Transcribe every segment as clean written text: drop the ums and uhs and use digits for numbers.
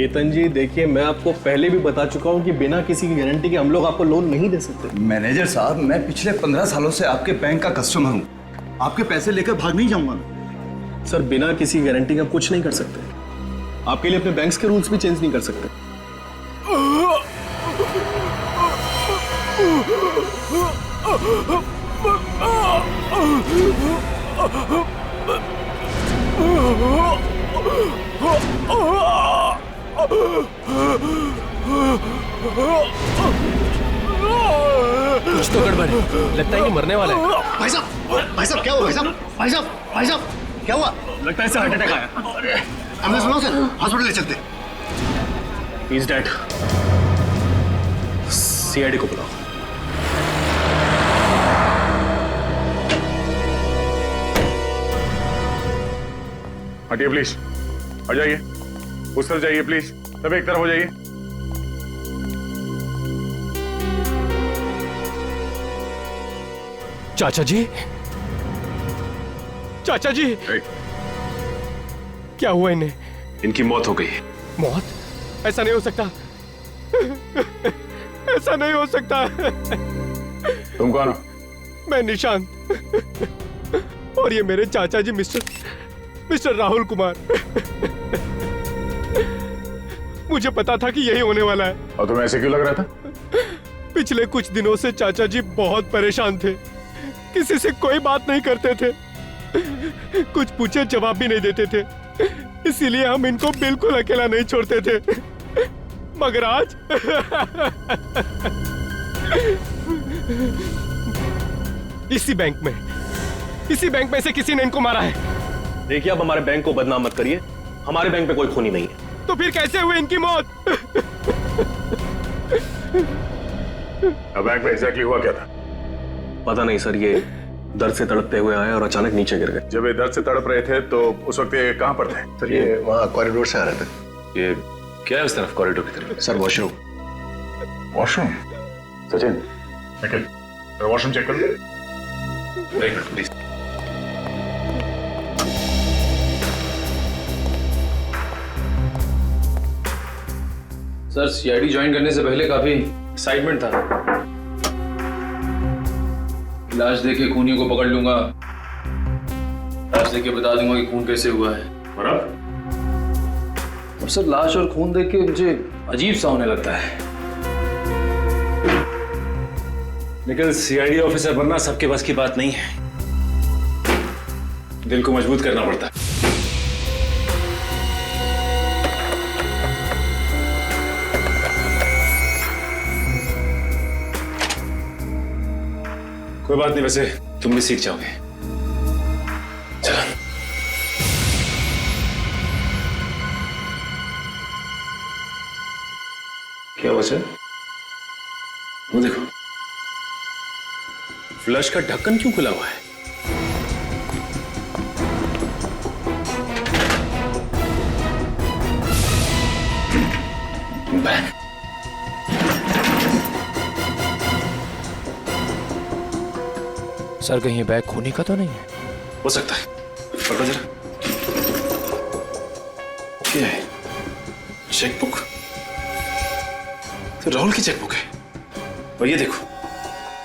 केतन जी देखिए, मैं आपको पहले भी बता चुका हूँ कि बिना किसी की गारंटी के हम लोग आपको लोन नहीं दे सकते। मैनेजर साहब, मैं पिछले 15 सालों से आपके बैंक का कस्टमर हूँ। आपके पैसे लेकर भाग नहीं जाऊंगा मैं। सर बिना किसी गारंटी का कुछ नहीं कर सकते। आपके लिए अपने बैंक्स के रूल्स भी चेंज नहीं कर सकते। कुछ तो गड़बड़ है, लगता है कि मरने वाला है। भाई साहब क्या हुआ? भाई साहब क्या हुआ? लगता है सर हार्ट अटैक आया। हमने सुना सर, हॉस्पिटल ले चलते। He is dead. सीआईडी को बुलाओ। हटिए प्लीज, आ जाइए, उस तरफ जाइए प्लीज, सब एक तरफ हो जाइए। चाचा जी, चाचा जी, क्या हुआ इन्हें? इनकी मौत हो गई। मौत? ऐसा नहीं हो सकता, ऐसा नहीं हो सकता। तुम कौन हो? मैं निशांत, और ये मेरे चाचा जी मिस्टर राहुल कुमार। मुझे पता था कि यही होने वाला है। और तुम्हें ऐसे क्यों लग रहा था? पिछले कुछ दिनों से चाचा जी बहुत परेशान थे, किसी से कोई बात नहीं करते थे, कुछ पूछे जवाब भी नहीं देते थे, इसीलिए हम इनको बिल्कुल अकेला नहीं छोड़ते थे। मगर आज इसी बैंक में से किसी ने इनको मारा है। देखिए, अब हमारे बैंक को बदनाम मत करिए, हमारे बैंक में कोई खूनी नहीं है। तो फिर कैसे हुई इनकी मौत? अब बैंक में एग्जैक्टली हुआ क्या था? पता नहीं सर, ये दर्द से तड़पते हुए आए और अचानक नीचे गिर गए। जब ये दर्द से तड़प रहे थे तो उस वक्त ये कहां पर थे? सर ये वहाँ कॉरिडोर से आ रहे थे। ये क्या है उस तरफ, कॉरिडोर की तरफ? Sir washroom. वॉशरूम? सचिन, निकल, वॉशरूम चेक कर। एक minute please. Sir CID join करने से पहले काफी एक्साइटमेंट था। लाश देके खूनियों को पकड़ लूंगा, लाश देके बता दूंगा कि खून कैसे हुआ है। और सर लाश और खून देख के मुझे अजीब सा होने लगता है। लेकिन सीआईडी ऑफिसर बनना सबके बस की बात नहीं है, दिल को मजबूत करना पड़ता है। कोई बात नहीं, वैसे तुम भी सीख जाओगे। चलो। क्या हुआ सर? वो देखो, फ्लश का ढक्कन क्यों खुला हुआ है? बैग। सर कहीं ये बैग खूनी का तो नहीं है? हो सकता है, पकड़ो जरा। क्या है? चेकबुक? तो राहुल की चेकबुक है। और ये देखो,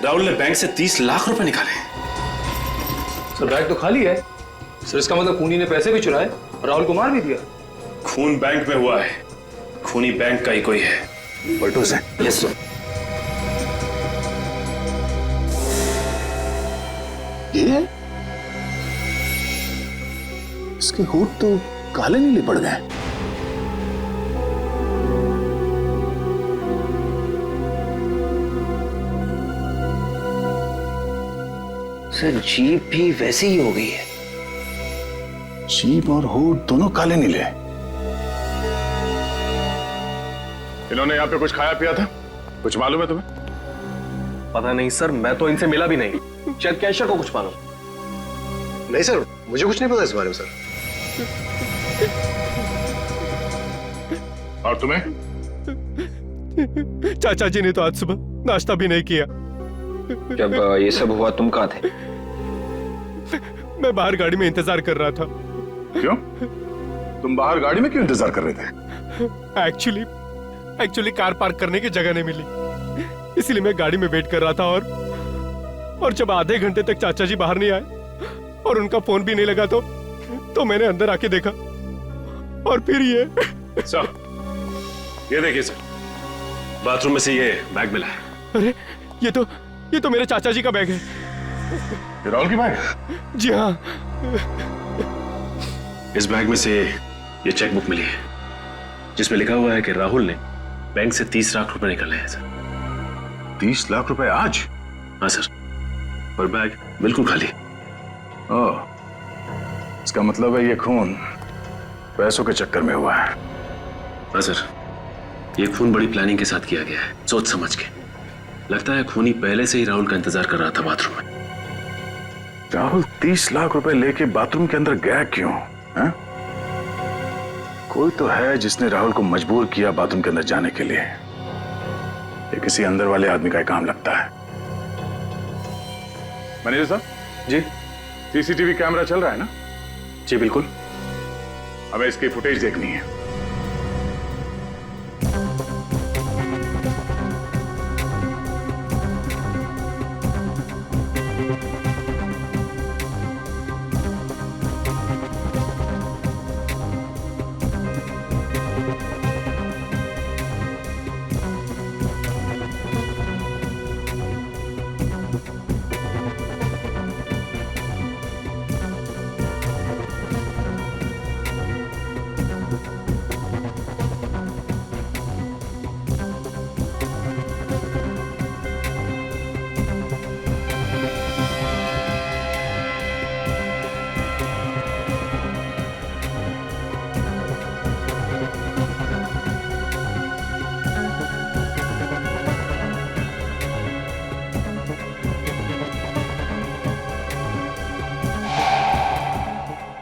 राहुल ने बैंक से 30 लाख रुपए निकाले। सर बैग तो खाली है। सर इसका मतलब खूनी ने पैसे भी चुराए और राहुल को मार भी दिया। खून बैंक में हुआ है, खूनी बैंक का ही कोई है। पलटू से। Yes sir. ये इसके होठ तो काले नीले पड़ गए। सर जीप भी वैसी ही हो गई है। जीभ और होठ दोनों काले नीले। इन्होंने यहाँ पे कुछ खाया पिया था? कुछ मालूम है तुम्हें? पता नहीं सर, मैं तो इनसे मिला भी नहीं, शायद कैशियर को कुछ मालूम। नहीं सर, मुझे कुछ नहीं पता इस बारे में सर। और तुम्हें? चाचा जी ने तो आज सुबह नाश्ता भी नहीं किया। जब ये सब हुआ तुम कहाँ थे? मैं बाहर गाड़ी में इंतजार कर रहा था। क्यों? तुम बाहर गाड़ी में क्यों इंतजार कर रहे थे? एक्चुअली कार पार्क करने की जगह नहीं मिली, इसलिए मैं गाड़ी में वेट कर रहा था। और जब आधे घंटे तक चाचा जी बाहर नहीं आए और उनका फोन भी नहीं लगा तो मैंने अंदर आके देखा और फिर ये सर, ये देखिए सर, बाथरूम में से ये बैग मिला है। अरे ये तो मेरे चाचा जी का बैग है। ये राहुल की बैग? जी हाँ। इस बैग में से ये चेकबुक मिली है जिसमें लिखा हुआ है कि राहुल ने बैंक से 30 लाख रुपए निकाले हैं सर। 30 लाख रुपए आज? हाँ सर, और बैग बिल्कुल खाली। ओह, इसका मतलब है ये खून पैसों के चक्कर में हुआ है। हाँ सर, ये खून बड़ी प्लानिंग के साथ किया गया है, सोच समझ के। लगता है खूनी पहले से ही राहुल का इंतजार कर रहा था बाथरूम में। राहुल 30 लाख रुपए लेके बाथरूम के अंदर गया क्यों है? कोई तो है जिसने राहुल को मजबूर किया बाथरूम के अंदर जाने के लिए। ये किसी अंदर वाले आदमी का काम लगता है। मैनेजर साहब जी? सीसीटीवी कैमरा चल रहा है ना? जी बिल्कुल। हमें इसकी फुटेज देखनी है।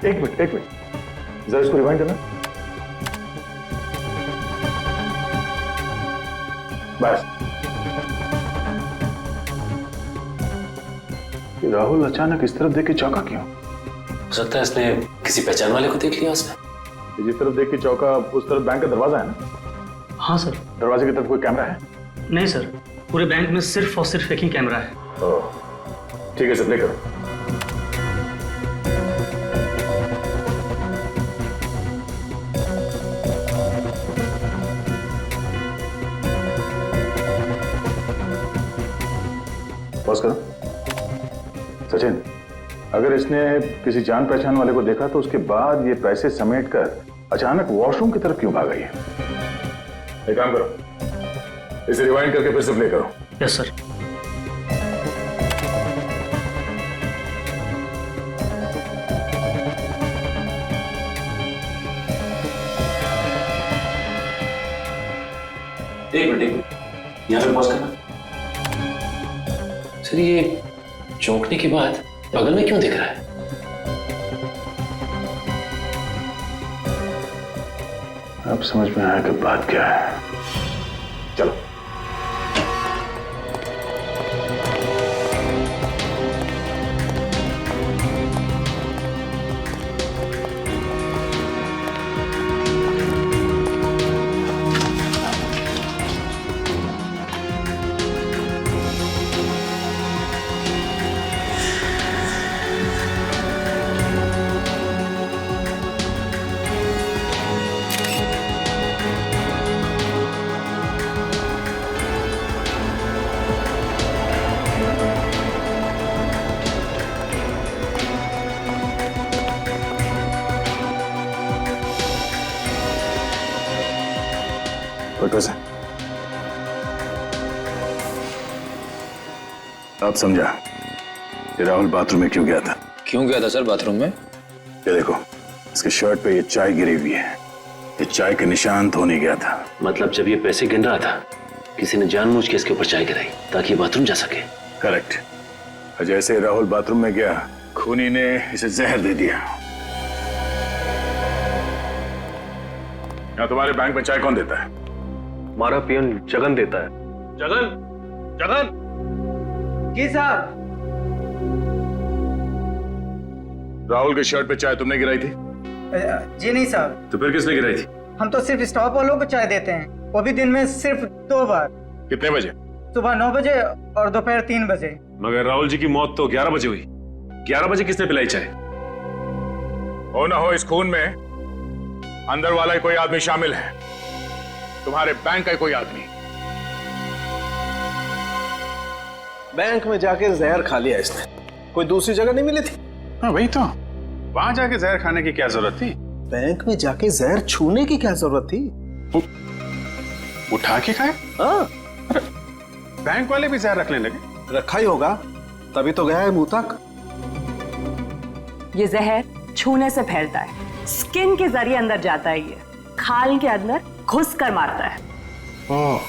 एक मिनट जरा इसको रिवाइंड करना। बस। राहुल अचानक इस तरफ देख के चौंका क्यों? हो सकता है इसने किसी पहचान वाले को देख लिया उसने। जिस तरफ देख के चौका उस तरफ बैंक का दरवाजा है ना? हाँ सर। दरवाजे की तरफ कोई कैमरा है? नहीं सर, पूरे बैंक में सिर्फ और सिर्फ एक ही कैमरा है। ओह, ठीक है, प्ले करो। पॉज करो। सचिन, अगर इसने किसी जान पहचान वाले को देखा तो उसके बाद ये पैसे समेटकर अचानक वॉशरूम की तरफ क्यों भाग गई है? एक काम करो, इसे रिवाइंड करके फिर से प्ले करो। Yes sir. एक मिनट, यहाँ पे पॉज करना। सर, ये चौंकने के बाद बगल में क्यों दिख रहा है? अब समझ में आया कि बात क्या है। चलो। अब समझा कि राहुल बाथरूम में क्यों गया था। क्यों गया था सर बाथरूम में? ये देखो, इसके शर्ट पे ये चाय गिरी हुई है। ये चाय के निशान तो नहीं गया था। मतलब जब ये पैसे गिन रहा था किसी ने जानबूझ के इसके ऊपर चाय गिराई ताकि ये बाथरूम जा सके। करेक्ट। जैसे राहुल बाथरूम में गया, खूनी ने इसे जहर दे दिया। यहाँ तुम्हारे बैंक में चाय कौन देता है? हमारा पियन जगन देता है। जगन, जगन। जी साहब। राहुल के शर्ट पे चाय तुमने गिराई थी? जी नहीं साहब। तो फिर किसने गिराई थी? हम तो सिर्फ स्टॉप वालों को चाय देते हैं, वो भी दिन में सिर्फ 2 बार। कितने बजे? सुबह 9 बजे और दोपहर 3 बजे। मगर राहुल जी की मौत तो 11 बजे हुई। 11 बजे किसने पिलाई चाय? हो ना हो इस खून में अंदर वाला ही कोई आदमी शामिल है, तुम्हारे बैंक का ही कोई आदमी। बैंक में जाके जहर खा लिया इसने, कोई दूसरी जगह नहीं मिली थी? हाँ वही तो, वहां जाके जहर खाने की क्या जरूरत थी? बैंक में जाके जहर छूने की क्या जरूरत थी? उठा के खाए? हाँ, बैंक वाले भी जहर रखने लगे। रखा ही होगा, तभी तो गया है मुंह तक। ये जहर छूने से फैलता है, स्किन के जरिए अंदर जाता है, ये खाल के अंदर घुस कर मारता है। ओह,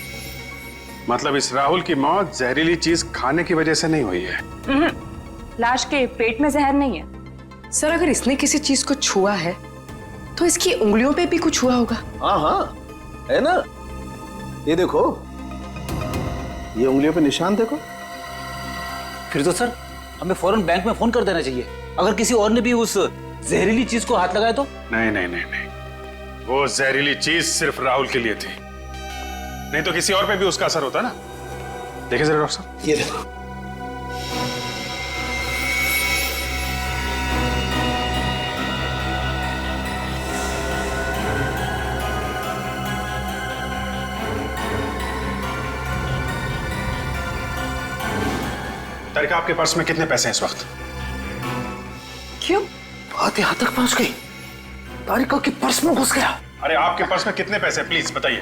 मतलब इस राहुल की मौत जहरीली चीज खाने की वजह से नहीं हुई है? लाश के पेट में जहर नहीं है। सर, अगर इसने किसी चीज को छुआ है तो इसकी उंगलियों पे भी कुछ हुआ होगा। हाँ हाँ, है ना, ये देखो, ये उंगलियों पे निशान देखो। फिर तो सर हमें फौरन बैंक में फोन कर देना चाहिए, अगर किसी और ने भी उस जहरीली चीज को हाथ लगाया तो। नहीं नहीं नहीं नहीं, वो जहरीली चीज सिर्फ राहुल के लिए थी, नहीं तो किसी और पे भी उसका असर होता ना। देखिए जरा डॉक्टर साहब, ये देखो। तारिका, आपके पर्स में कितने पैसे हैं इस वक्त? क्यों? बात यहाँ तक पहुंच गई, तारिका के पर्स में घुस गया। अरे आपके पर्स में कितने पैसे, प्लीज बताइए।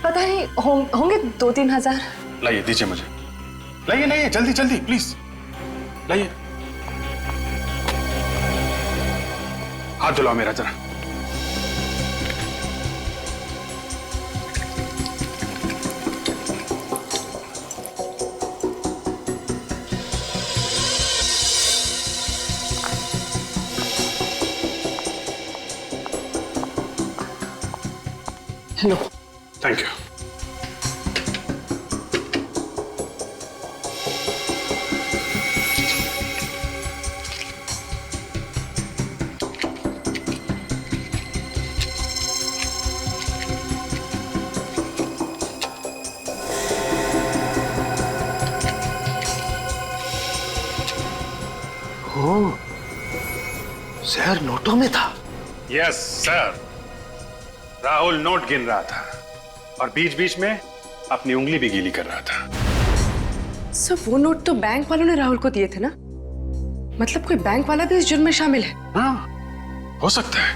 पता नहीं, होंगे 2-3 हजार। लाइए, दीजिए मुझे, लाइए लाइए, जल्दी जल्दी प्लीज लाइए। हाथ धुलाओ मेरा जरा। लो। Thank you. जहर नोटों में था। यस सर, राहुल नोट गिन रहा था और बीच बीच में अपनी उंगली भी गीली कर रहा था। सर, वो नोट तो बैंक वालों ने राहुल को दिए थे ना? मतलब कोई बैंक वाला भी इस जुर्म में शामिल है? हाँ, हो सकता है,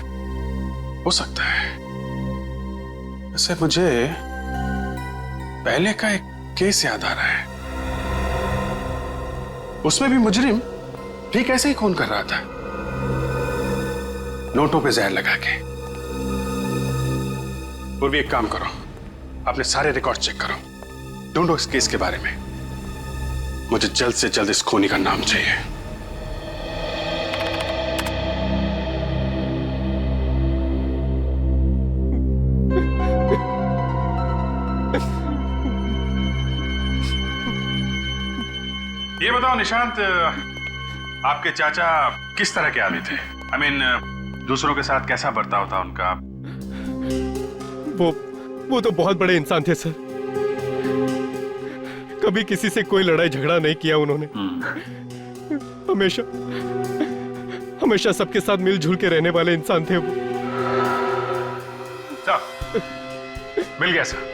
हो सकता है। वैसे मुझे पहले का एक केस याद आ रहा है, उसमें भी मुजरिम ठीक ऐसे ही खून कर रहा था, नोटों पे जहर लगा के। और भी एक काम करो, अपने सारे रिकॉर्ड चेक करो, ढूंढो इस केस के बारे में। मुझे जल्द से जल्द इस खूनी का नाम चाहिए। ये बताओ निशांत, आपके चाचा किस तरह के आदमी थे? I mean, दूसरों के साथ कैसा बर्ताव था उनका? वो तो बहुत बड़े इंसान थे सर, कभी किसी से कोई लड़ाई झगड़ा नहीं किया उन्होंने। हमेशा हमेशा सबके साथ मिलजुल के रहने वाले इंसान थे वो। मिल गया सर।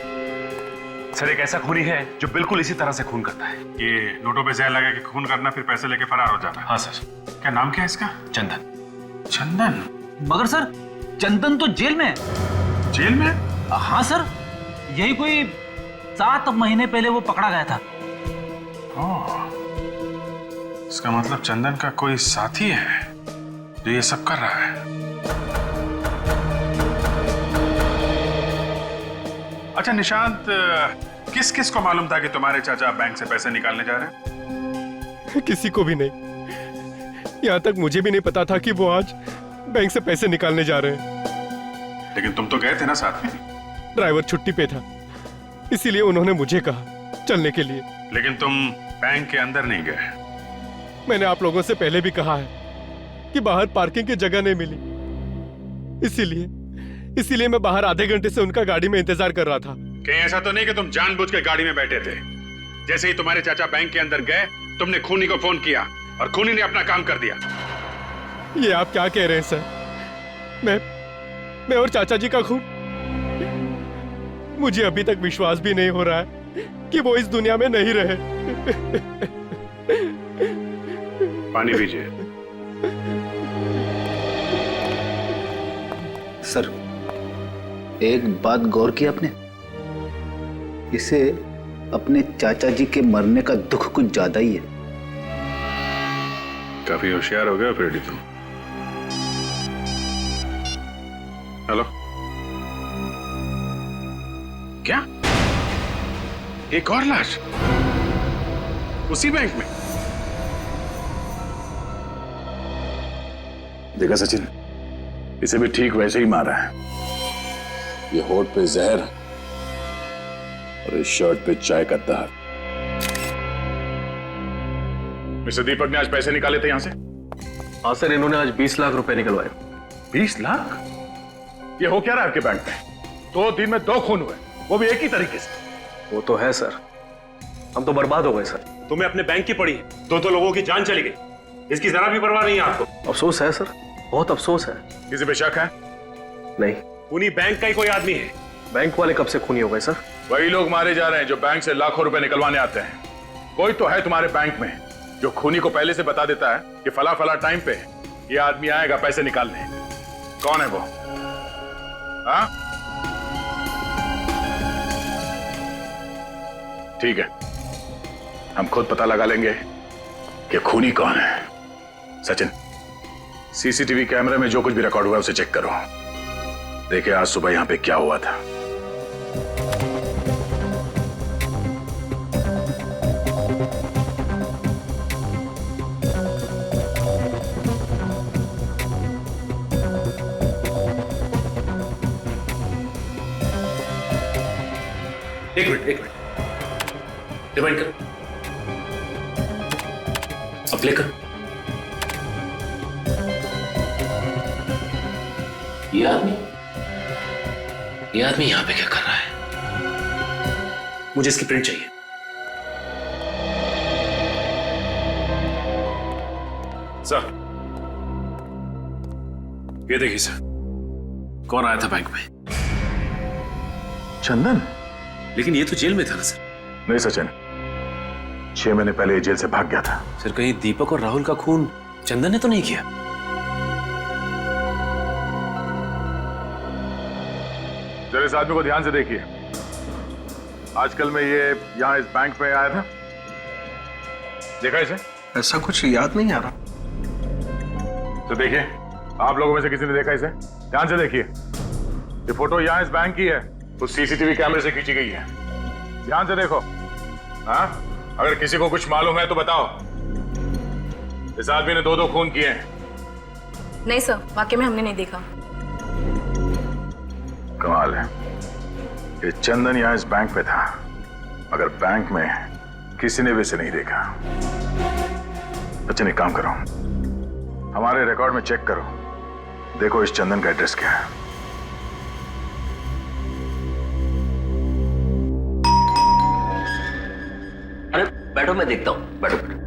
सर, एक ऐसा खूनी है जो बिल्कुल इसी तरह से खून करता है। ये नोटों पे जहर लगा के खून करना, फिर पैसे लेके फरार हो जाना। हाँ सर। क्या नाम क्या है इसका? चंदन। चंदन? मगर सर, चंदन तो जेल में है। जेल में? हाँ सर, यही कोई 7 महीने पहले वो पकड़ा गया था। इसका मतलब चंदन का कोई साथी है जो ये सब कर रहा है। अच्छा निशांत, किस किस को मालूम था कि तुम्हारे चाचा बैंक से पैसे निकालने जा रहे हैं? किसी को भी नहीं, यहाँ तक मुझे भी नहीं पता था कि वो आज बैंक से पैसे निकालने जा रहे हैं। लेकिन तुम तो गए थे ना साथ में? ड्राइवर छुट्टी पे था, इसीलिए उन्होंने मुझे कहा चलने के लिए। लेकिन तुम बैंक के अंदर नहीं गए? मैंने आप लोगों से पहले भी कहा है कि बाहर पार्किंग की जगह नहीं मिली, इसीलिए मैं बाहर आधे घंटे से उनका गाड़ी में इंतजार कर रहा था। कहीं ऐसा तो नहीं कि तुम जानबूझ के गाड़ी में बैठे थे? जैसे ही तुम्हारे चाचा बैंक के अंदर गए, तुमने खूनी को फोन किया और खूनी ने अपना काम कर दिया। ये आप क्या कह रहे हैं सर? मैं और चाचा जी का खून? मुझे अभी तक विश्वास भी नहीं हो रहा है कि वो इस दुनिया में नहीं रहे। पानी पीजिए। सर, एक बात गौर की आपने? इसे अपने चाचा जी के मरने का दुख कुछ ज्यादा ही है। काफी होशियार हो गया फ्रेडी तुम। हेलो, क्या एक और लाश उसी बैंक में? देखा सचिन, इसे भी ठीक वैसे ही मारा है। ये होठ पे जहर और इस शर्ट पे चाय का दहर। मिस्टर दीपक ने आज पैसे निकाले थे यहां से? हाँ सर, इन्होंने आज 20 लाख रुपए निकलवाए। 20 लाख? ये हो क्या रहा है आपके बैंक में? 2 दिन में 2 खून हुए, वो भी एक ही तरीके से। वो तो है सर, हम तो बर्बाद हो गए सर। तुम्हें अपने बैंक की पड़ी, 2 लोगों की जान चली गई, इसकी जरा भी परवाह नहीं है आपको? अफसोस है सर, बहुत अफसोस है। किसी पे शक है? नहीं। खूनी बैंक का ही कोई आदमी है। बैंक वाले कब से खूनी हो गए सर? वही लोग मारे जा रहे हैं जो बैंक से लाखों रुपए निकलवाने आते हैं। कोई तो है तुम्हारे बैंक में जो खूनी को पहले से बता देता है कि फला फला टाइम पे ये आदमी आएगा पैसे निकालने। कौन है वो? हाँ, ठीक है, हम खुद पता लगा लेंगे कि खूनी कौन है। सचिन, सीसीटीवी कैमरे में जो कुछ भी रिकॉर्ड हुआ है उसे चेक करो। देखिए आज सुबह यहां पे क्या हुआ था। एक मिनट, रिवाइंड कर, अब प्ले कर। ये आदमी यहां पे क्या कर रहा है? मुझे इसकी प्रिंट चाहिए। सर, ये देखिए सर। कौन आया था बैंक में? चंदन? लेकिन ये तो जेल में था ना सर। नहीं सचिन, 6 महीने पहले ये जेल से भाग गया था। सर, कहीं दीपक और राहुल का खून चंदन ने तो नहीं किया? जरा इस आदमी को ध्यान से देखिए। आजकल में ये यहां इस बैंक में आया था, देखा इसे? ऐसा कुछ याद नहीं आ रहा। तो देखिए, आप लोगों में से किसी ने देखा इसे? ध्यान से देखिए। ये फोटो यहां इस बैंक की है, उस सीसीटीवी कैमरे से खींची गई है। ध्यान से देखो। हाँ, अगर किसी को कुछ मालूम है तो बताओ। इस आदमी ने 2 खून किए हैं। नहीं सर, वाकई में हमने नहीं देखा। कमाल है, ये चंदन यहां इस बैंक पे था, मगर बैंक में किसी ने भी इसे नहीं देखा। अच्छा, एक काम करो, हमारे रिकॉर्ड में चेक करो, देखो इस चंदन का एड्रेस क्या है। अरे बैठो, मैं देखता हूं। बैठो बैठो।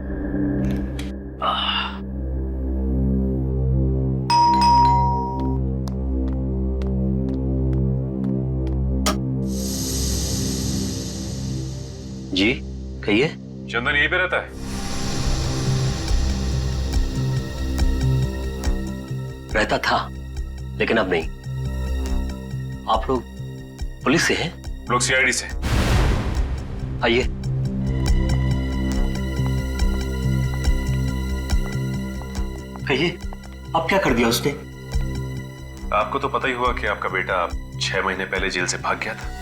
जी कहिए। चंदन यहीं पे रहता है? रहता था, लेकिन अब नहीं। आप लोग पुलिस से हैं? लोग सीआईडी से। आइए। कहिए, अब क्या कर दिया उसने? आपको तो पता ही हुआ कि आपका बेटा 6 महीने पहले जेल से भाग गया था।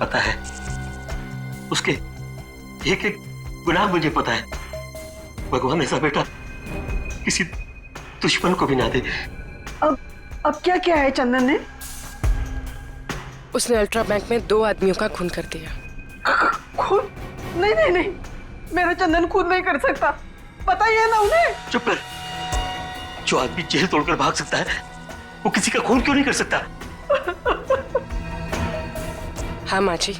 पता है, उसके एक एक गुनाह मुझे पता है। भगवान ऐसा बेटा किसी दुश्मन को भी ना दे। अब क्या किया है चंदन ने? उसने अल्ट्रा बैंक में 2 आदमियों का खून कर दिया। खून? नहीं नहीं नहीं, मेरा चंदन खून नहीं कर सकता, पता ही है ना उन्हें। चुप कर। जो आदमी जेल तोड़कर भाग सकता है वो किसी का खून क्यों नहीं कर सकता? हाँ माँ जी,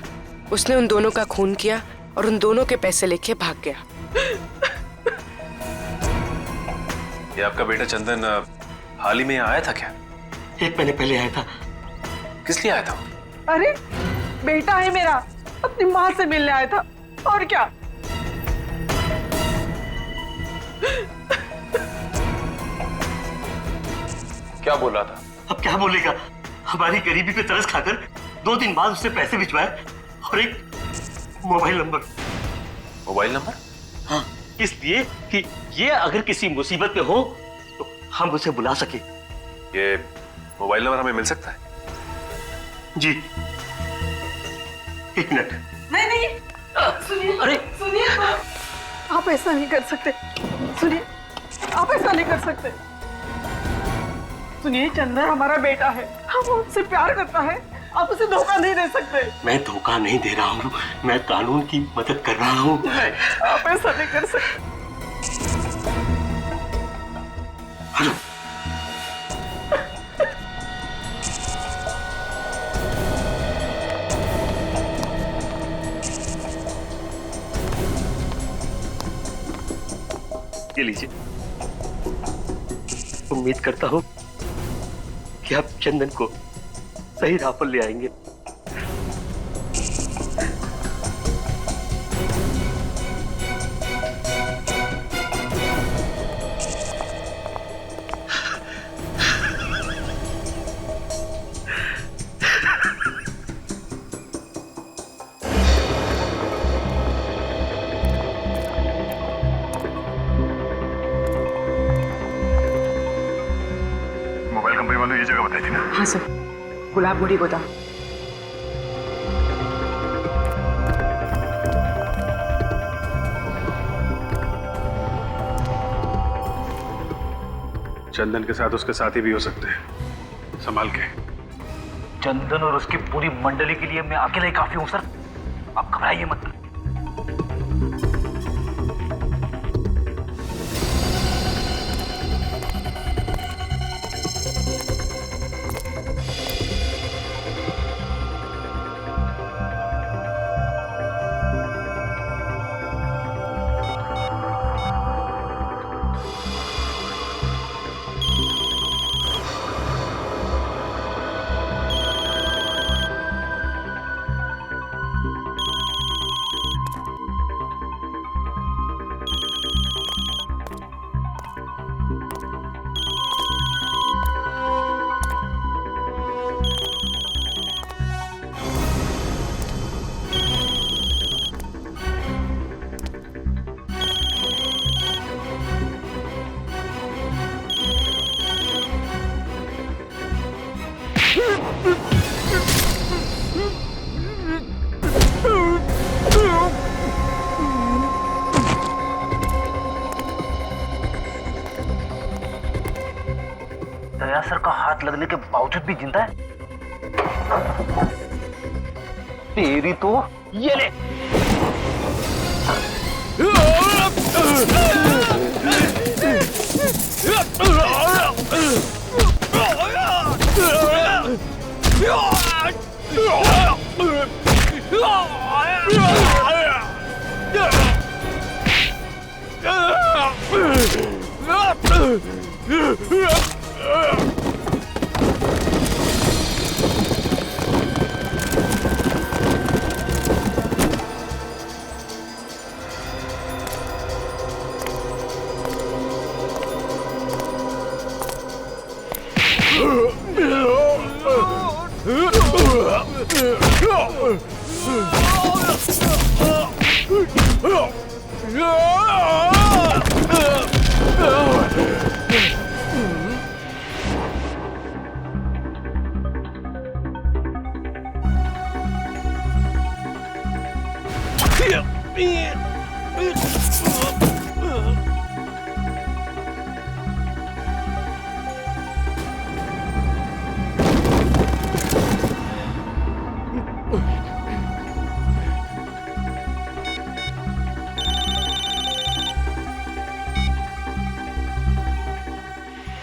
उसने उन दोनों का खून किया और उन दोनों के पैसे लेके भाग गया। ये आपका बेटा चंदन हाल ही में यहाँ आया था क्या? 1 महीने पहले आया था। किस लिए आया था? अरे बेटा है मेरा, अपनी माँ से मिलने आया था और क्या। क्या बोल रहा था? अब क्या बोलेगा? हमारी गरीबी पे तरस खाकर 2 दिन बाद उसने पैसे भिजवाए और एक मोबाइल नंबर। Mobile number? हाँ, इसलिए कि ये अगर किसी मुसीबत में हो तो हम उसे बुला सके। ये मोबाइल नंबर हमें मिल सकता है? जी, 1 मिनट। नहीं सुनिए, अरे सुनिए, आप ऐसा नहीं कर सकते। सुनिए, आप ऐसा नहीं कर सकते। सुनिए, चंदन हमारा बेटा है, हम उससे प्यार करता है, आप उसे धोखा नहीं दे सकते। मैं धोखा नहीं दे रहा हूँ, मैं कानून की मदद कर रहा हूँ। नहीं, आप ऐसा नहीं कर सकते। हेलो, ये लीजिए। उम्मीद करता हूँ कि आप चंदन को सही राह पर ले आएंगे। मोबाइल कंपनी वालों ये जगह बताई थी ना? हाँ सर, गुलाबगुड़ी गोदाम। चंदन के साथ उसके साथी भी हो सकते हैं, संभाल के। चंदन और उसकी पूरी मंडली के लिए मैं अकेला ही काफी हूं सर, आप घबराइए मत। दया सर का हाथ लगने के बावजूद भी जिंदा है? तेरी तो ये ले।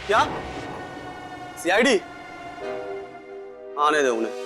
क्या? सीआईडी? आने दे उन्हें।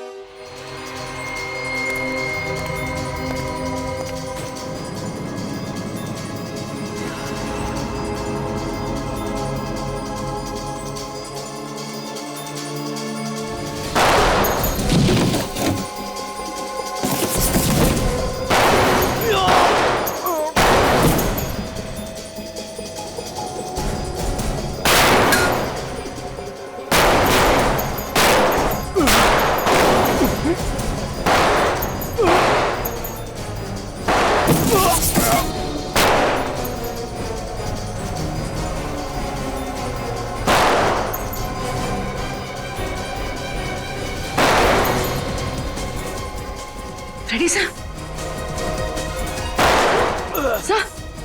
रेडी साहब?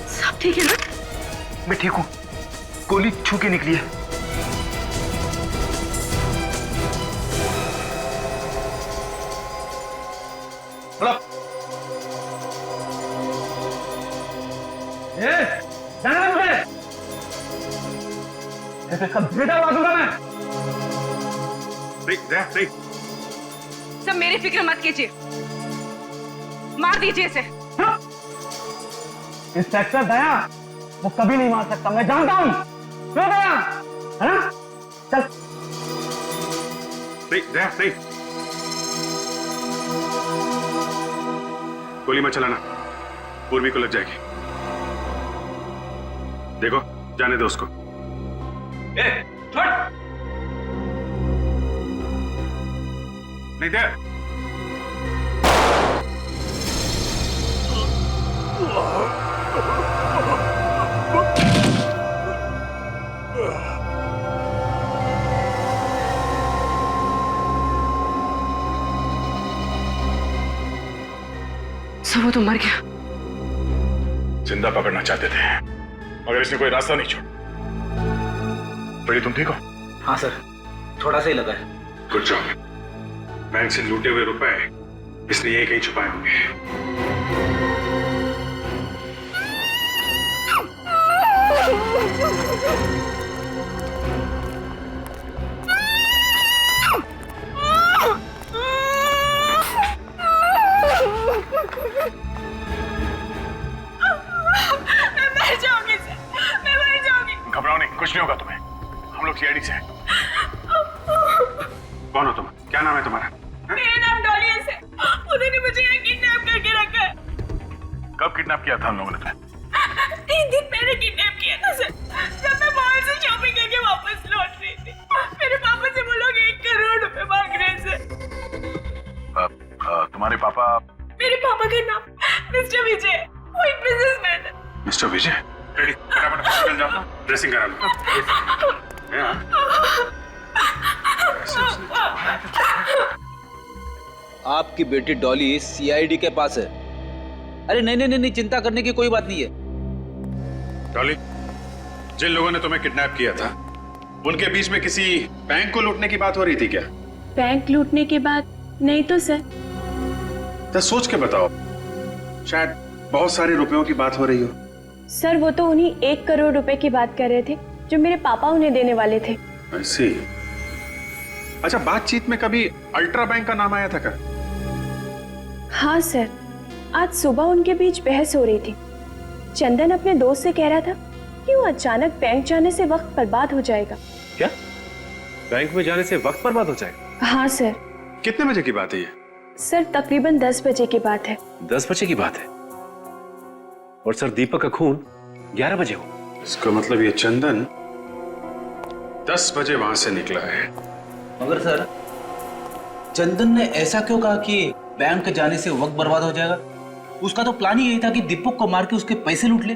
साहब ठीक है ना? मैं ठीक हूँ, गोली छू के निकली है। जाना मुझे, ऐसे सब बेटा बाजूगा मैं। नहीं। सब मेरी फिक्र मत कीजिए, मार दीजिए इसे। इंस्पेक्टर दया वो कभी नहीं मार सकता, मैं जानता हूँ। क्यों दया, है ना? चल। नहीं। गोली मत चलाना, पूर्वी को लग जाएगी। देखो, जाने दो उसको। छोड़। नहीं दे। सब वो तो मर गया। जिंदा पकड़ना चाहते थे, मगर इसने कोई रास्ता नहीं छोड़ा। बड़ी तुम ठीक हो? हाँ सर, थोड़ा सा ही लगा है। Good job. बैंक से लूटे हुए रुपए इसने यही कहीं छुपाए होंगे। घबराओ नहीं, कुछ नहीं होगा तुम्हें। हम लोग सीआईडी से हैं। कौन हो तुम? क्या नाम है तुम्हारा? मेरा नाम डॉली है सर। उन्होंने मुझे यहाँ किडनैप करके रखा है। कब किडनैप किया था हम लोगों ने तुम्हें? 3 दिन पहले किडनैप किया था सर, जब मैं मॉल से शॉपिंग करके वापस लौट रही थी। मेरे पापा से वो लोग 1 करोड़ रुपए मांग रहे हैं सर। तुम्हारे पापा? मेरे पापा का नाम मिस्टर विजय, वो एक बिजनेसमैन है। मिस्टर विजय? रेडी, फटाफट हॉस्पिटल जाओ, ड्रेसिंग करा लो। आपकी बेटी डॉली सीआईडी के पास है। अरे नहीं, चिंता करने की कोई बात नहीं है। डॉली, जिन लोगों ने तुम्हें किडनैप किया था, उनके बीच में किसी बैंक को लूटने की बात हो रही थी क्या? बैंक लूटने के बाद नहीं तो सर। तो सोच के बताओ, शायद बहुत सारे रुपयों की बात हो रही हो। सर वो तो उन्हीं 1 करोड़ रुपए की बात कर रहे थे जो मेरे पापा उन्हें देने वाले थे। ऐसी? अच्छा, बातचीत में कभी अल्ट्रा बैंक का नाम आया था क्या? हाँ सर, आज सुबह उनके बीच बहस हो रही थी। चंदन अपने दोस्त से कह रहा था कि वो अचानक बैंक जाने से वक्त बर्बाद हो जाएगा। क्या? बैंक में जाने से वक्त बर्बाद हो जाएगा? हाँ सर। कितने बजे की बात है ये? सर तकरीबन 10 बजे की बात है। 10 बजे की बात है? और सर दीपक का खून 11 बजे हो। इसका मतलब ये चंदन 10 बजे वहां से निकला है। मगर सर, चंदन ने ऐसा क्यों कहा कि बैंक जाने से वक्त बर्बाद हो जाएगा? उसका तो प्लान ही यही था कि दीपक को मार के उसके पैसे लूट ले।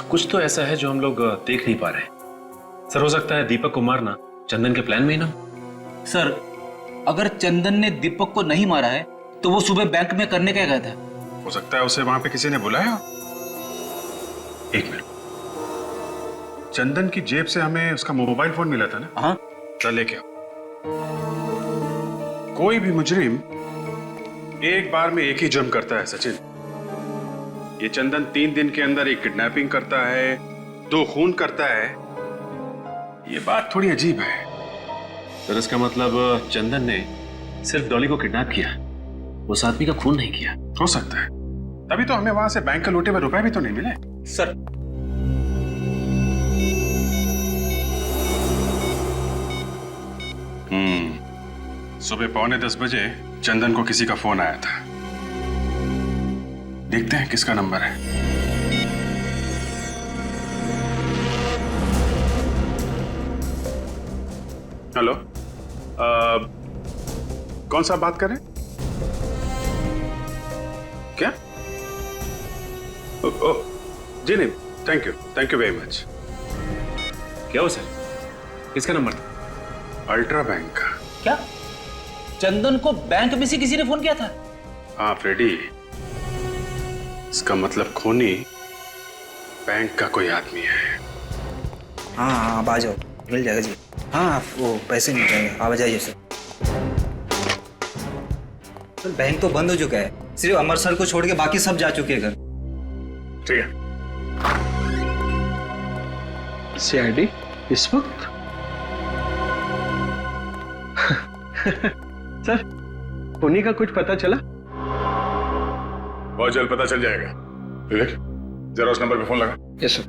कुछ तो ऐसा है जो हम लोग देख नहीं पा रहे। सर हो सकता है दीपक को मारना चंदन के प्लान में ही ना। सर, अगर चंदन ने दीपक को नहीं मारा है तो वो सुबह बैंक में करने क्या गया था? हो सकता है उसे वहां पे किसी ने बुलाया। एक मिनट, चंदन की जेब से हमें उसका मोबाइल फोन मिला था ना? हाँ। चल लेके आओ। कोई भी मुजरिम एक बार में एक ही जुर्म करता है सचिन। ये चंदन 3 दिन के अंदर एक किडनैपिंग करता है, 2 खून करता है, ये बात थोड़ी अजीब है। सर इसका मतलब चंदन ने सिर्फ डॉली को किडनैप किया, उस आदमी का खून नहीं किया। हो सकता है, तभी तो हमें वहां से बैंक के लूटे हुए रुपए भी तो नहीं मिले। सर सुबह 9:45 बजे चंदन को किसी का फोन आया था। देखते हैं किसका नंबर है। हेलो, कौन सा बात करें? क्या? जी नहीं, थैंक यू वेरी मच। क्या हो सर, किसका नंबर था? अल्ट्रा बैंक का। क्या चंदन को बैंक में से किसी ने फोन किया था? हाँ फ्रेडी, इसका मतलब खूनी बैंक का कोई आदमी है। हाँ हाँ आप आ जाओ, मिल जाएगा जी। हाँ वो पैसे मिल जाएंगे, आप आ जाइए सर। सर बैंक तो बंद हो चुका है, सिर्फ अमर सर को छोड़ के बाकी सब जा चुके हैं घर। ठीक है। सीआईडी इस वक्त? सर खूनी का कुछ पता चला? बहुत जल्द पता चल जाएगा। विवेक, जरा उस नंबर पे फोन लगा। Yes sir.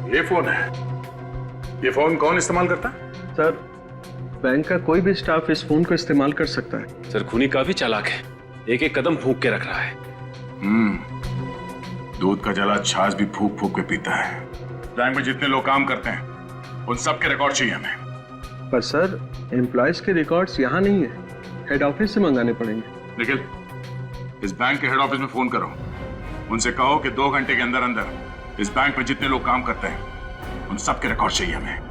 ये फोन है। ये फोन कौन इस्तेमाल करता है? सर बैंक का कोई भी स्टाफ इस फोन को इस्तेमाल कर सकता है। सर खूनी काफी चालाक है, एक एक कदम फूंक के रख रहा है। दूध का जला छाछ भी फूक फूक के पीता है। बैंक में जितने लोग काम करते हैं उन सब के रिकॉर्ड चाहिए हमें। पर सर एम्प्लॉयज के रिकॉर्ड्स यहाँ नहीं है, हेड ऑफिस से मंगाने पड़ेंगे। निखिल, इस बैंक के हेड ऑफिस में फोन करो, उनसे कहो कि 2 घंटे के अंदर अंदर इस बैंक में जितने लोग काम करते हैं उन सब के रिकॉर्ड चाहिए हमें।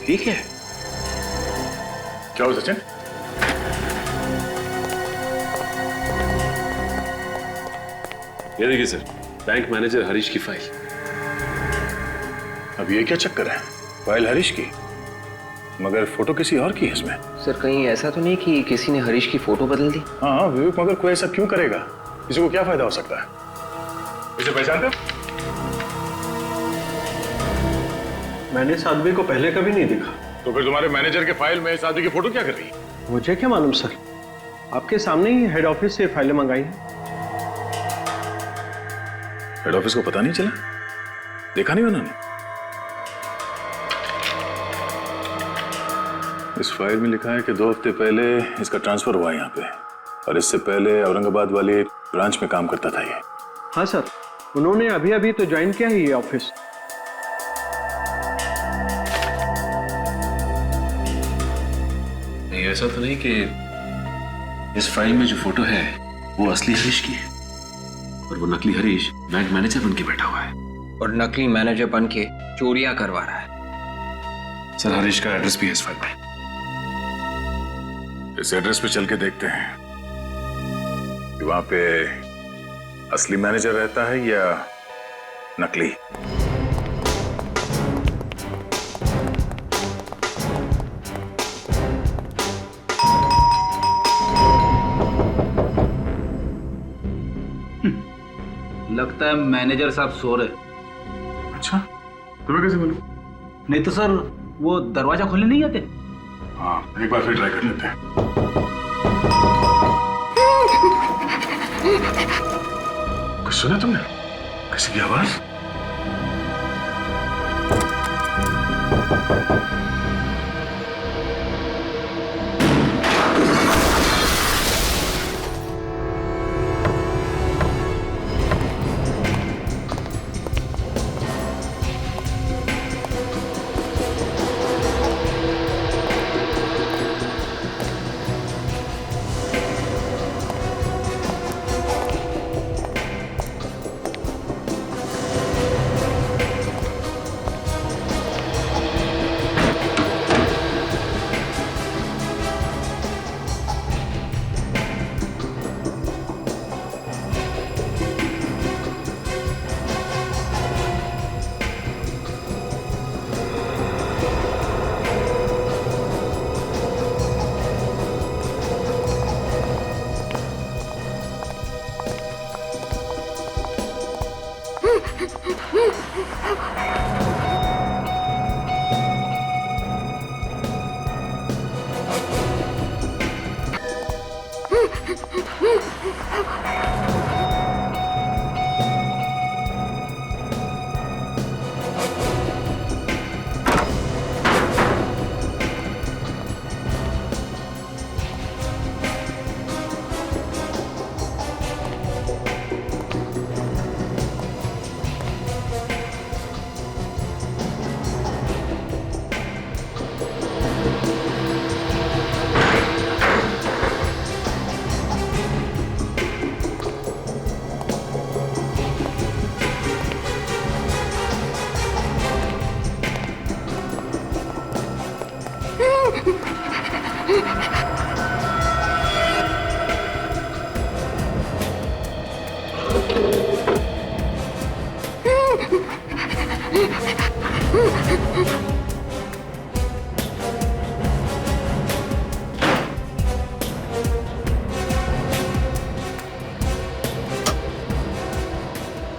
ठीक है। क्या हो सचिन? ये देखिए सर, बैंक मैनेजर हरीश की फाइल। अब ये क्या चक्कर है? फाइल हरीश की, मगर फोटो किसी और की है इसमें। सर कहीं ऐसा तो नहीं कि किसी ने हरीश की फोटो बदल दी? हाँ विवेक, मगर कोई ऐसा क्यों करेगा? किसी को क्या फायदा हो सकता है? इसे पहचानते हो? मैंने इस आदमी को पहले कभी नहीं देखा। तो फिर तुम्हारे मैनेजर के फाइल में इस आदमी की फोटो क्या कर रही है? मुझे क्या मालूम सर, आपके सामने ही हेड ऑफिस से फाइलें मंगाई हैं। हेड ऑफिस को पता नहीं चला? देखा नहीं उन्होंने? इस फाइल में लिखा है कि 2 हफ्ते पहले इसका ट्रांसफर हुआ यहाँ पे, और इससे पहले औरंगाबाद वाले ब्रांच में काम करता था ये। हाँ सर, उन्होंने अभी अभी तो ज्वाइन किया ही ये ऑफिस। नहीं, ऐसा तो नहीं कि इस फाइल में जो फोटो है वो असली हरीश की है और वो नकली हरीश बैंक मैनेजर बन के बैठा हुआ है और नकली मैनेजर बन के चोरियां करवा रहा है। सर हरीश का एड्रेस भी है इस फाइल में। इस एड्रेस पे चल के देखते हैं कि वहां पे असली मैनेजर रहता है या नकली। लगता है मैनेजर साहब सो रहे। अच्छा, तुम्हें कैसे मालूम? नहीं तो सर वो दरवाजा खोलने नहीं आते? हाँ, एक बार फिर ट्राई कर लेते हैं। कुछ सुना तुमने? किसी की आवाज?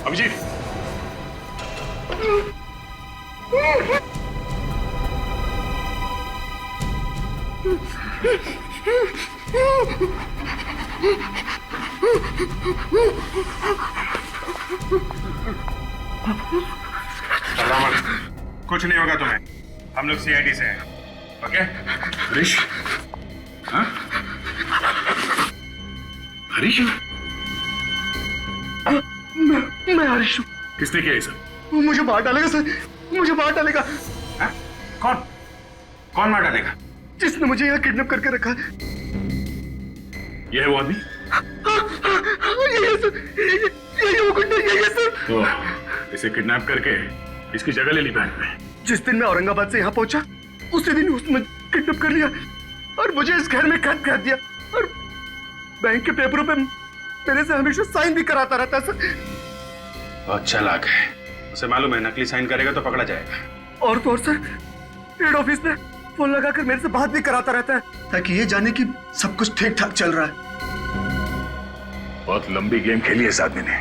अभिजीत, कुछ नहीं होगा तुम्हें, हम लोग सीआईडी से हैं, ओके? हरीश? हाँ? हरीश? मैं हरीश हूँ। किसने किया ये सब? मुझे मार डालेगा सर, मुझे मार डालेगा। हाँ? कौन? कौन मार डालेगा? जिसने मुझे यहाँ किडनैप करके रखा है। ये है वो आदमी? यही है सर, यही वो गुंडा, यही है सर। तो इसे किडनैप करके इसकी जगह ले ली बैंक में। जिस दिन मैं औरंगाबाद से यहाँ पहुंचा, उसी दिन उसने किडनैप कर लिया और मुझे इस घर में कैद कर दिया और बैंक के पेपरों पे मेरे से हमेशा साइन भी कराता रहता है सर। बहुत चालाक है, उसे मालूम है नकली साइन करेगा तो पकड़ा जाएगा। और तो और सर, हेड ऑफिस में फोन लगाकर मेरे से बात भी कराता रहता है ताकि ये जाने कि सब कुछ ठीक ठाक चल रहा है। बहुत लंबी गेम खेली है इस आदमी ने।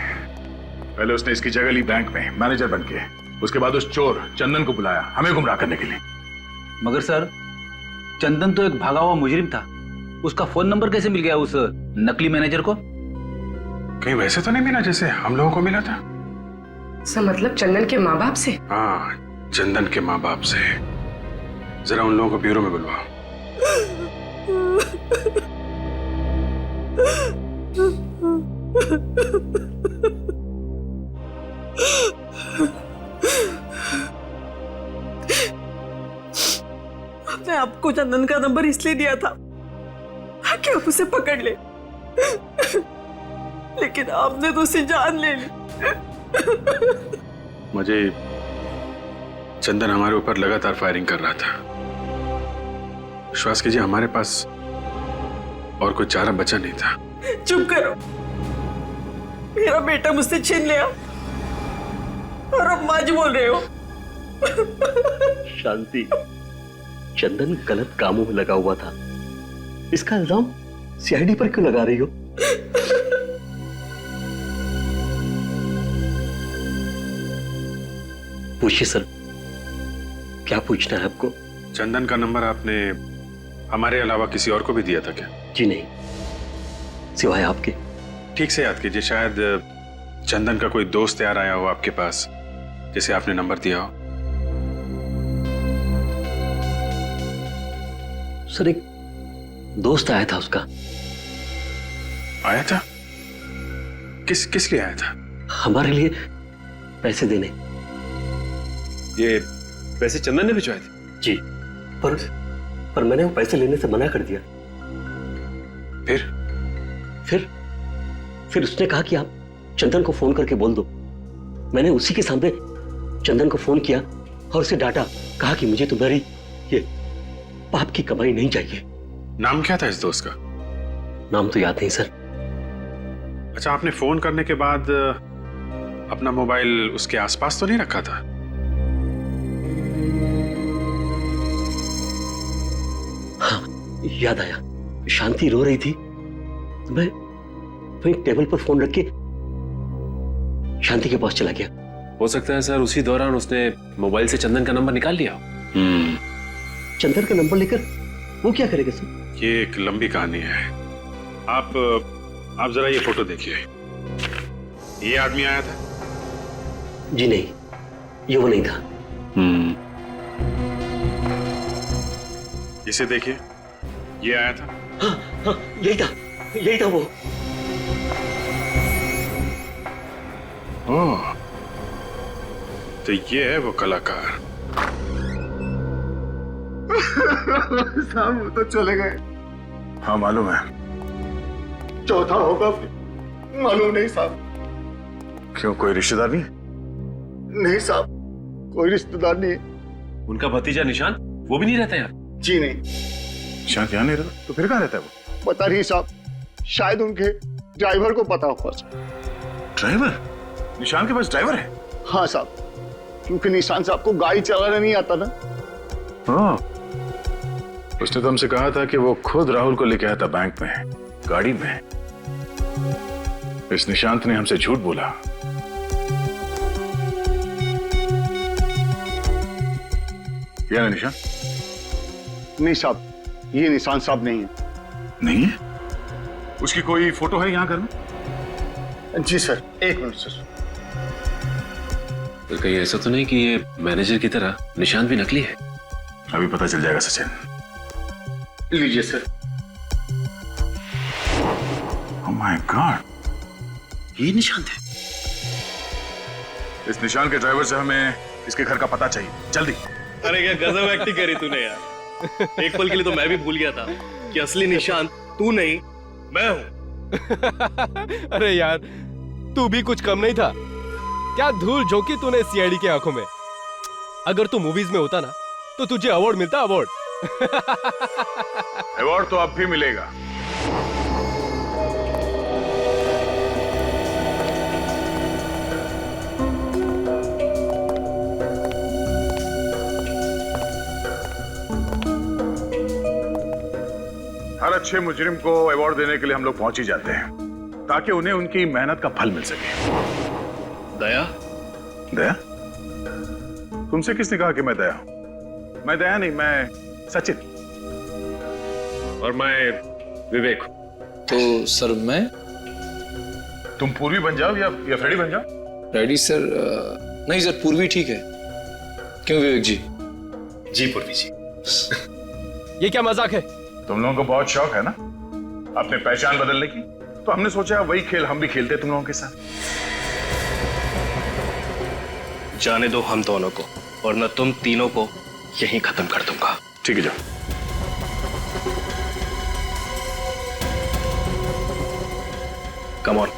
पहले उसने इसकी जगह ली बैंक में मैनेजर बन के, उसके बाद उस चोर चंदन को बुलाया हमें गुमराह करने के लिए। मगर सर, चंदन तो एक भागा हुआ मुजरिम था, उसका फोन नंबर कैसे मिल गया उस नकली मैनेजर को? कहीं वैसे तो नहीं मिला जैसे हम लोगों को मिला था? सर मतलब चंदन के माँ बाप से? हाँ, चंदन के माँ बाप से। जरा उन लोगों को ब्यूरो में बुलवाओ। मैंने आपको चंदन का नंबर इसलिए दिया था ताकि आप उसे पकड़ ले, लेकिन आपने तो उसे जान ले ली। मुझे चंदन हमारे ऊपर लगातार फायरिंग कर रहा था। विश्वास कीजिए हमारे पास और कोई चारा बचा नहीं था। चुप करो, मेरा बेटा मुझसे छीन लिया और अब माँ जी बोल रहे हो। शांति, चंदन गलत कामों में लगा हुआ था, इसका इल्जाम सीआईडी पर क्यों लगा रही हो? पूछिए सर, क्या पूछना है आपको? चंदन का नंबर आपने हमारे अलावा किसी और को भी दिया था क्या? जी नहीं, सिवाय आपके। ठीक से याद कीजिए, शायद चंदन का कोई दोस्त यार आया हो आपके पास जिसे आपने नंबर दिया हो। सर एक दोस्त आया था उसका। आया था? किस लिए आया था? हमारे लिए पैसे देने। ये पैसे चंदन ने भिजवाए थे? जी, पर मैंने वो पैसे लेने से मना कर दिया। फिर उसने कहा कि आप चंदन को फोन करके बोल दो। मैंने उसी के सामने चंदन को फोन किया और उसे डांटा, कहा कि मुझे तुम्हारी ये पाप की कमाई नहीं चाहिए। नाम क्या था इस दोस्त का? नाम तो याद नहीं सर। अच्छा, आपने फोन करने के बाद अपना मोबाइल उसके आसपास तो नहीं रखा था? हाँ, याद आया। शांति रो रही थी, मैं टेबल पर फोन रख के शांति के पास चला गया। हो सकता है सर उसी दौरान उसने मोबाइल से चंदन का नंबर निकाल लिया। चंदन का नंबर लेकर वो क्या करेगा सर? ये एक लंबी कहानी है, आप जरा ये फोटो देखिए। ये आदमी आया था? जी नहीं, ये वो नहीं था। इसे देखिए, ये आया था? हाँ, यही था वो। ओह, तो ये है वो कलाकार। साहब वो तो चले गए। हाँ मालूम है। चौथा होगा मालूम नहीं साहब। क्यों, कोई रिश्तेदार नहीं? नहीं साहब, कोई रिश्तेदार नहीं। उनका भतीजा निशांत, वो भी नहीं रहता यार? जी नहीं। निशांत यहाँ नहीं रहता? तो फिर कहाँ रहता है वो? पता नहीं साहब, शायद उनके ड्राइवर को पता होगा। ड्राइवर? निशांत के पास ड्राइवर है? हाँ साहब, क्योंकि निशांत साहब को गाड़ी चलाना नहीं आता ना। हाँ, उसने तो हमसे कहा था कि वो खुद राहुल को लेके आया था बैंक में, गाड़ी में। इस निशांत ने हमसे झूठ बोला। क्या है निशांत? नहीं साहब, ये निशांत साहब नहीं है। नहीं है? उसकी कोई फोटो है यहाँ घर में? जी सर, एक मिनट सर। तो कहीं ऐसा तो नहीं कि ये मैनेजर की तरह निशांत भी नकली है? अभी पता चल जाएगा सचिन। लीजिए सर। ओह माय गॉड, ये निशांत है। इस निशांत के ड्राइवर से हमें इसके घर का पता चाहिए, जल्दी। अरे क्या गजब एक्टिंग करी तूने यार। एक पल के लिए तो मैं भी भूल गया था कि असली निशांत तू नहीं मैं हूं। अरे यार, तू भी कुछ कम नहीं था। क्या धूल झोंकी तूने सीआईडी की आंखों में। अगर तू मूवीज में होता ना तो तुझे अवार्ड मिलता। अवार्ड अवार्ड तो अब भी मिलेगा। हर अच्छे मुजरिम को अवार्ड देने के लिए हम लोग पहुंच ही जाते हैं, ताकि उन्हें उनकी मेहनत का फल मिल सके। दया? दया? तुमसे किसने कहा कि मैं दया हूं? मैं दया नहीं, मैं सचिन। और मैं विवेक हूं। तो सर मैं? तुम पूर्वी बन जाओ या फ्रेडी बन जाओ। Ready sir? नहीं सर, पूर्वी ठीक है। क्यों विवेक जी? जी पूर्वी जी। ये क्या मजाक है? तुम लोगों को बहुत शौक है ना अपने पहचान बदलने की, तो हमने सोचा वही खेल हम भी खेलते तुम लोगों के साथ। जाने दो हम दोनों को, और मैं तुम तीनों को यहीं खत्म कर दूंगा। ठीक है, जाओ। Come on.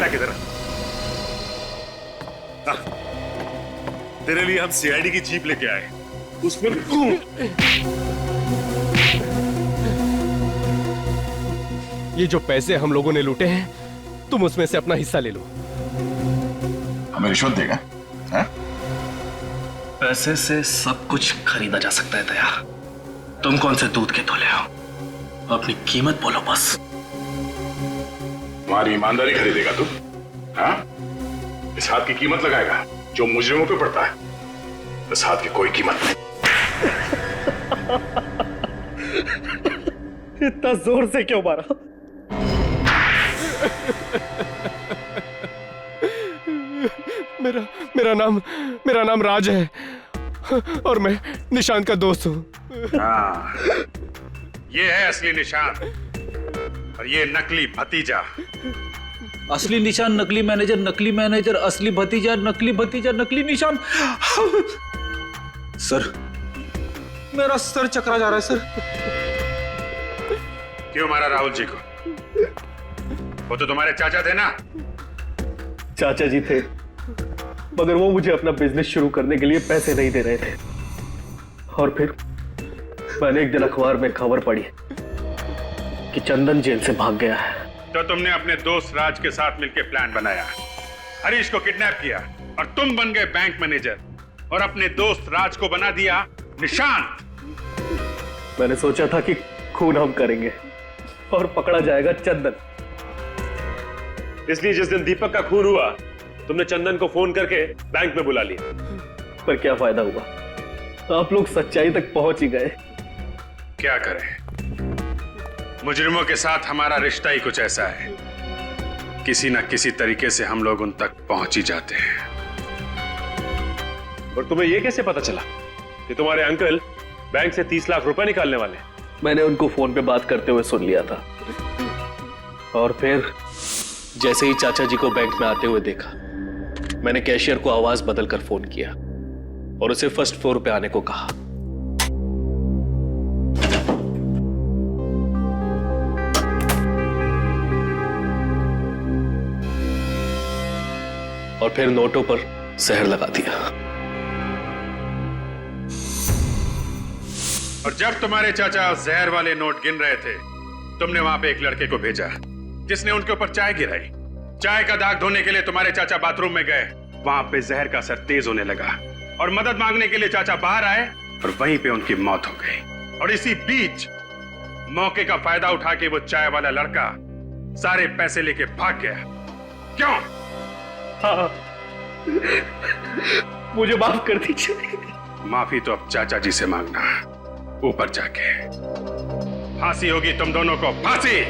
किधर? तेरे लिए हम सीआईडी की जीप लेके आए, उसमें ये जो पैसे हम लोगों ने लूटे हैं, तुम उसमें से अपना हिस्सा ले लो। हमें रिश्वत देगा? पैसे से सब कुछ खरीदा जा सकता है दया। तुम कौन से दूध के तोले हो? अपनी कीमत बोलो बस। हमारी ईमानदारी खरीदेगा तू? हाँ? इस हाथ की कीमत लगाएगा जो मुजरिमों पे पड़ता है। इस हाथ की कोई कीमत नहीं। इतना जोर से क्यों मारा? मेरा नाम राज है और मैं निशांत का दोस्त हूँ। हाँ, ये है असली निशांत और ये नकली भतीजा। असली निशान, नकली मैनेजर, असली भतीजा, नकली निशान। सर, मेरा सर चकरा जा रहा है सर। क्यों मारा राहुल जी को? वो तो तुम्हारे चाचा थे ना? चाचा जी थे, मगर वो मुझे अपना बिजनेस शुरू करने के लिए पैसे नहीं दे रहे थे। और मैंने एक दिन अखबार में खबर पढ़ी कि चंदन जेल से भाग गया है। तो तुमने अपने दोस्त राज के साथ मिलकर प्लान बनाया, हरीश को किडनैप किया और तुम बन गए बैंक मैनेजर और अपने दोस्त राज को बना दिया निशांत। मैंने सोचा था कि खून हम करेंगे और पकड़ा जाएगा चंदन। इसलिए जिस दिन दीपक का खून हुआ तुमने चंदन को फोन करके बैंक में बुला लिया। पर क्या फायदा हुआ, आप लोग सच्चाई तक पहुंच ही गए। क्या करें, मुजरिमों के साथ हमारा रिश्ता ही कुछ ऐसा है, किसी ना किसी तरीके से हम लोग उन तक पहुंच ही जाते हैं। और तुम्हें यह कैसे पता चला कि तुम्हारे अंकल बैंक से 30 लाख रुपए निकालने वाले? मैंने उनको फोन पे बात करते हुए सुन लिया था और फिर जैसे ही चाचा जी को बैंक में आते हुए देखा, मैंने कैशियर को आवाज बदलकर फोन किया और उसे फर्स्ट फ्लोर पे आने को कहा। और फिर नोटों पर जहर लगा दिया। और जब तुम्हारे चाचा जहर वाले नोट गिन रहे थे, तुमने वहां पे एक लड़के को भेजा जिसने उनके ऊपर चाय गिराई। चाय का दाग धोने के लिए तुम्हारे चाचा बाथरूम में गए, वहां पे जहर का असर तेज होने लगा और मदद मांगने के लिए चाचा बाहर आए और वहीं पे उनकी मौत हो गई। और इसी बीच मौके का फायदा उठा के वो चाय वाला लड़का सारे पैसे लेके भाग गया। क्यों? हाँ, मुझे माफ कर दीजिए। माफी तो अब चाचा जी से मांगना, ऊपर जाके। फांसी होगी तुम दोनों को, फांसी।